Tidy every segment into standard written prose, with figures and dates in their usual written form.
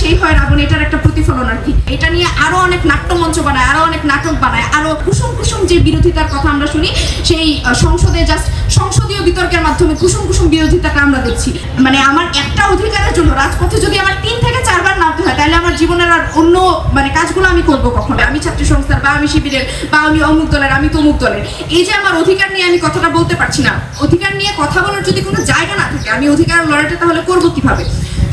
সেই হয় রাবণ, এটার একটা প্রতিফলন আর কি। এটা নিয়ে আরো অনেক নাট্যমঞ্চ বানায়, আরো অনেক নাটক বানায়, আরো কুসুম কুসুম যে বিরোধিতার কথা আমরা শুনি, সেই সংসদে জাস্ট সংসদীয় বিতর্কের মাধ্যমে কুসুম কুসুম বিরোধিতাটা আমরা দেখছি। মানে আমার একটা অধিকারের জন্য রাজপথে যদি আমার 3 থেকে 4 বার নামতে হয়, তাহলে আমার জীবনের আর অন্য কাজগুলো আমি করবো কখনো? আমি ছাত্রী সংস্থার, বা আমি শিবিরের, বা আমি অমুক দলের, আমি তমুক দলের। এই যে আমার অধিকার নিয়ে আমি কথাটা বলতে পারছি না, অধিকার নিয়ে কথা বলার যদি কোনো জায়গা না থাকে, আমি অধিকারের লড়াইটা তাহলে করবো কিভাবে?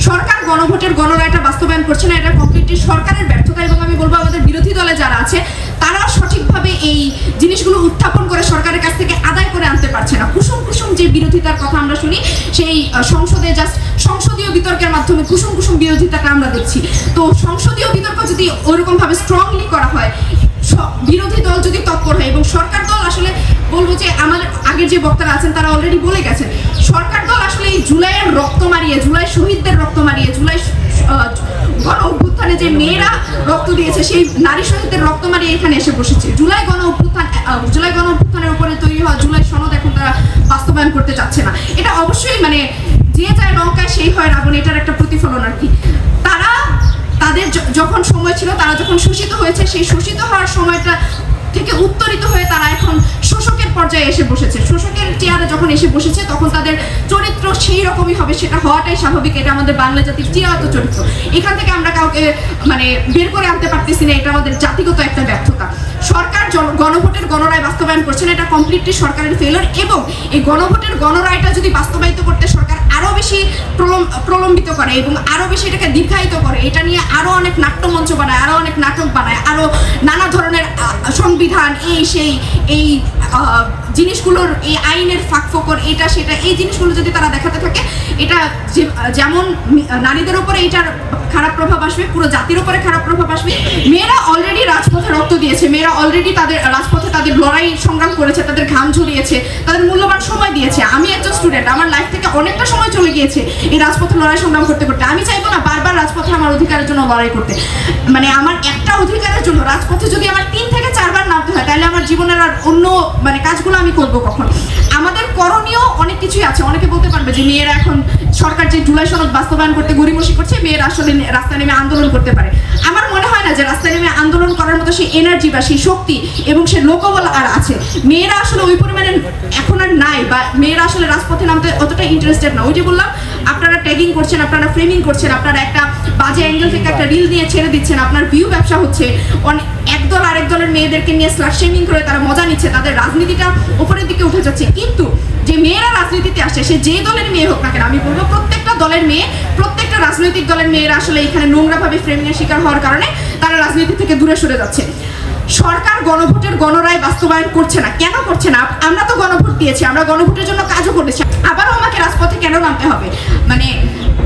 সরকার গণভোটের গণরায়টা বাস্তবায়ন করছে না, এটা কমপ্লিটলি সরকারের ব্যর্থতা। এবং আমি বলবো আমাদের বিরোধী দলে যারা আছে তারা সঠিকভাবে এই জিনিসগুলো উত্থাপন করে সরকারের কাছ থেকে আদায় করে আনতে পারছে না। কুসুম কুসুম যে বিরোধিতার কথা আমরা শুনি, সেই সংসদে জাস্ট সংসদীয় বিতর্কের মাধ্যমে কুসুম কুসুম বিরোধিতাটা আমরা দেখছি। তো সংসদীয় বিতর্ক যদি ওরকম ভাবে স্ট্রংলি করা হয়, বিরোধী দল যদি তৎপর হয়, এবং সরকার দল আসলে বলবো যে আমাদের আগের যে বক্তারা আছেন তারা অলরেডি বলে গেছেন, সরকার দল আসলে এই জুলাইয়ের রক্ত মারিয়ে, জুলাই শহীদদের রক্ত মারিয়ে, জুলাই গণ অভ্যুত্থানে যে মেয়েরা রক্ত দিয়েছে, সেই নারী শহীদদের রক্ত মারিয়ে এখানে এসে বসেছে। জুলাই গণ অভ্যুত্থানের উপরে তৈরি হওয়া জুলাই সনদ এখন তারা বাস্তবায়ন করতে চাচ্ছে না। এটা অবশ্যই যে যায় লঙ্কায় সেই হয় রাবণ, এটার একটা প্রতিফলন আর কি। তারা তাদের যখন সময় ছিল, তারা যখন শোষিত হয়েছে, সেই শোষিত হওয়ার সময়টা থেকে উত্তরিত হয়ে তারা এখন শোষকের পর্যায়ে এসে বসেছে। শোষকের চেয়ারে যখন এসে বসেছে, তখন তাদের চরিত্র সেই রকমই হবে, সেটা হওয়াটাই স্বাভাবিক। এটা আমাদের বাংলা জাতির চিরায়ত চরিত্র। এখান থেকে আমরা কাউকে বের করে আনতে পারতেছি না, এটা আমাদের জাতিগত একটা ব্যর্থতা। সরকার গণভোটের গণরায় বাস্তবায়ন করছে না, এটা কমপ্লিটলি সরকারের ফেলিওর। এবং এই গণভোটের গণরায়টা যদি বাস্তবায়িত করতে সরকার আরো বেশি প্রলম্বিত করে এবং আরো বেশি এটাকে দীর্ঘায়িত করে, এটা নিয়ে আরো অনেক নাট্যমঞ্চ বানায়, আরো অনেক নাটক বানায়, আরো নানা ধরনের সংবিধান, এই জিনিসগুলোর, এই আইনের ফাঁকফোকর, এটা সেটা, এই জিনিসগুলো যদি তারা দেখাতে থাকে, এটা যেমন নারীদের উপরে এটার খারাপ প্রভাব আসবে, পুরো জাতির উপরে খারাপ প্রভাব আসবে। মেয়েরা অলরেডি রাজপথে রক্ত দিয়েছে, মেয়েরা অলরেডি তাদের রাজপথে তাদের লড়াই সংগ্রাম করেছে, তাদের ঘাম ঝরিয়েছে, তাদের মূল্যবান সময় দিয়েছে। আমি একজন স্টুডেন্ট, আমার লাইফ থেকে অনেকটা সময় চলে গিয়েছে এই রাজপথে লড়াই সংগ্রাম করতে করতে। আমি চাইবো না বারবার রাজপথে আমার অধিকারের জন্য লড়াই করতে। আমার একটা অধিকারের জন্য রাজপথে যদি আমার 3 থেকে 4 বার নামতে হয়, তাহলে আমার জীবনের আর অন্য কাজগুলো আমি করবো কখন? আমাদের করণীয় অনেক কিছুই আছে। অনেকে বলতে পারবে যে মেয়েরা এখন সরকার যে জুলাই সনদ বাস্তবায়ন করতে গড়িমসি করছে, মেয়েরা আসলে রাস্তায় নেমে আন্দোলন করতে পারে। আমার মনে হয় না যে রাস্তায় নেমে আন্দোলন করার মতো সেই এনার্জি বা সেই শক্তি এবং সেই লোকবল আর আছে। মেয়েরা আসলে ওই পরিমাণে এখন আর নাই, বা মেয়েরা আসলে রাজপথে নামতে অতটা ইন্টারেস্টেড না। ওই যে বললাম, আপনারা ট্যাগিং করছেন, আপনারা ফ্রেমিং করছেন, আপনারা একটা বাজে অ্যাঙ্গেল থেকে একটা রিল নিয়ে ছেড়ে দিচ্ছেন, আপনার ভিউ ব্যবসা হচ্ছে, এক দল আরেক দলের মেয়েদেরকে নিয়ে স্লাট শেমিং করে তারা মজা নিচ্ছে, তাদের রাজনীতিটা উপরের দিকে উঠে যাচ্ছে। কিন্তু যে মেয়েরা রাজনীতিতে আসছে, সে যে দলের মেয়ে হোক না কেন, আমি বলবো প্রত্যেকটা দলের মেয়ে, প্রত্যেকটা রাজনৈতিক দলের মেয়েরা আসলে এখানে নোংরাভাবে ফ্রেমিংয়ের শিকার হওয়ার কারণে তারা রাজনীতি থেকে দূরে সরে যাচ্ছে। সরকার গণভোটের গণরায় বাস্তবায়ন করছে না। কেন করছে না? আমরা তো গণভোট দিয়েছি, আমরা গণভোটের জন্য কাজও করেছি, আবারও আমাকে রাজপথে কেন নামতে হবে?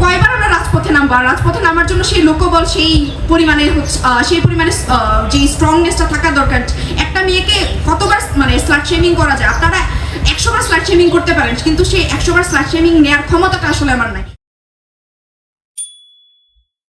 কয়বার আমরা রাজপথে নামবো? আর রাজপথে নামার জন্য সেই লোকবল, সেই পরিমাণে যে স্ট্রংনেসটা থাকা দরকার। একটা মেয়েকে কতবার স্লাট শেমিং করা যায়? আপনারা 100 বার স্লাট শেমিং করতে পারেন, কিন্তু সেই 100 বার স্লাট শেমিং নেওয়ার ক্ষমতাটা আসলে আমার নাই।